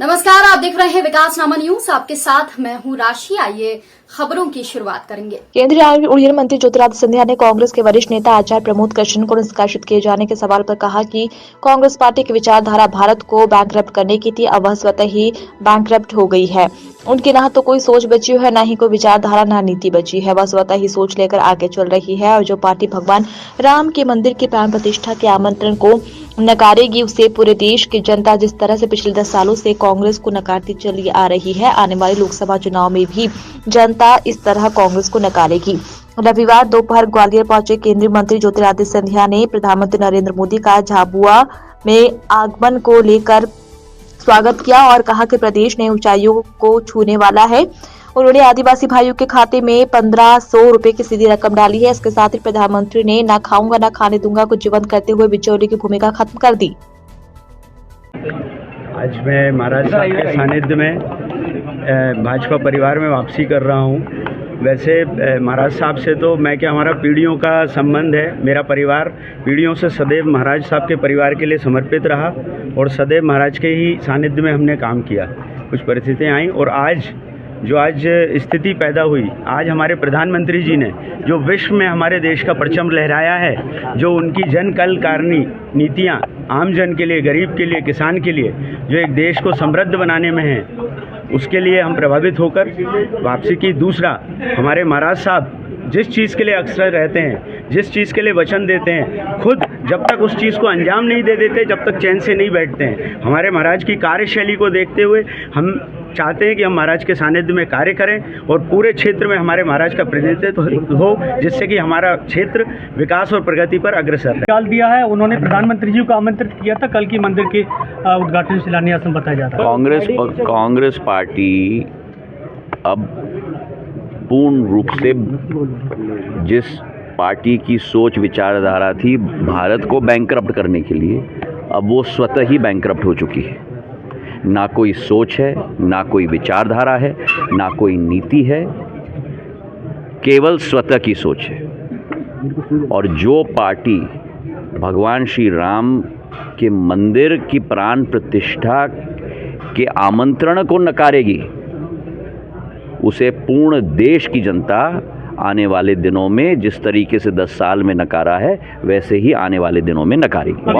नमस्कार, आप देख रहे हैं विकासनामा न्यूज। आपके साथ मैं हूं राशि। आइए खबरों की शुरुआत करेंगे। केंद्रीय ऊर्जा मंत्री ज्योतिरादित्य सिंधिया ने कांग्रेस के वरिष्ठ नेता आचार्य प्रमोद कृष्णन को निष्कासित किए जाने के सवाल पर कहा कि कांग्रेस पार्टी की विचारधारा भारत को बैंकरप्ट करने की थी, अब वह स्वतः ही बैंकरप्ट हो गई है। उनकी न तो कोई सोच बची है, न ही कोई विचारधारा, न नीति बची है। वह स्वतः ही सोच लेकर आगे चल रही है और जो पार्टी भगवान राम के मंदिर की प्राण प्रतिष्ठा के आमंत्रण को नकारेगी, उसे पूरे देश की जनता जिस तरह से पिछले 10 सालों से कांग्रेस को नकारती चली आ रही है, आने वाले लोकसभा चुनाव में भी जनता इस तरह कांग्रेस को नकारेगी। रविवार दोपहर ग्वालियर पहुंचे केंद्रीय मंत्री ज्योतिरादित्य सिंधिया ने प्रधानमंत्री नरेंद्र मोदी का झाबुआ में आगमन को लेकर स्वागत किया और कहा कि प्रदेश ने ऊंचाइयों को छूने वाला है। उन्होंने आदिवासी भाइयों के खाते में 1500 रुपए की सीधी रकम डाली है। इसके साथ ही प्रधानमंत्री ने ना खाऊंगा ना खाने दूंगा को जीवंत करते हुए बिचौलिए की भूमिका खत्म कर दी। आज मैं महाराज साहब के सानिध्य में भाजपा परिवार में वापसी कर रहा हूँ। वैसे महाराज साहब से तो मैं क्या, हमारा पीढ़ियों का संबंध है। मेरा परिवार पीढ़ियों से सदैव महाराज साहब के परिवार के लिए समर्पित रहा और सदैव महाराज के ही सानिध्य में हमने काम किया। कुछ परिस्थितियाँ आई और आज स्थिति पैदा हुई, आज हमारे प्रधानमंत्री जी ने जो विश्व में हमारे देश का परचम लहराया है, जो उनकी जन कल्याणकारी नीतियाँ आम जन के लिए, गरीब के लिए, किसान के लिए, जो एक देश को समृद्ध बनाने में है, उसके लिए हम प्रभावित होकर वापसी की। दूसरा, हमारे महाराज साहब जिस चीज़ के लिए अक्सर रहते हैं, जिस चीज़ के लिए वचन देते हैं, खुद जब तक उस चीज़ को अंजाम नहीं दे देते, जब तक चैन से नहीं बैठते हैं। हमारे महाराज की कार्यशैली को देखते हुए हम चाहते हैं कि हम महाराज के सानिध्य में कार्य करें और पूरे क्षेत्र में हमारे महाराज का प्रतिनिधित्व हो, जिससे कि हमारा क्षेत्र विकास और प्रगति पर अग्रसर है। डाल दिया है। उन्होंने प्रधानमंत्री जी को आमंत्रित किया था, कल की मंदिर के उद्घाटन शिलान्यास में बताया जाता है। कांग्रेस पार्टी अब पूर्ण रूप से जिस पार्टी की सोच विचारधारा थी भारत को बैंकरप्ट करने के लिए, अब वो स्वतः ही बैंकरप्ट हो चुकी है। ना कोई सोच है, ना कोई विचारधारा है, ना कोई नीति है, केवल स्वतः की सोच है। और जो पार्टी भगवान श्री राम के मंदिर की प्राण प्रतिष्ठा के आमंत्रण को नकारेगी, उसे पूर्ण देश की जनता आने वाले दिनों में जिस तरीके से 10 साल में नकारा है, वैसे ही आने वाले दिनों में नकारेगी।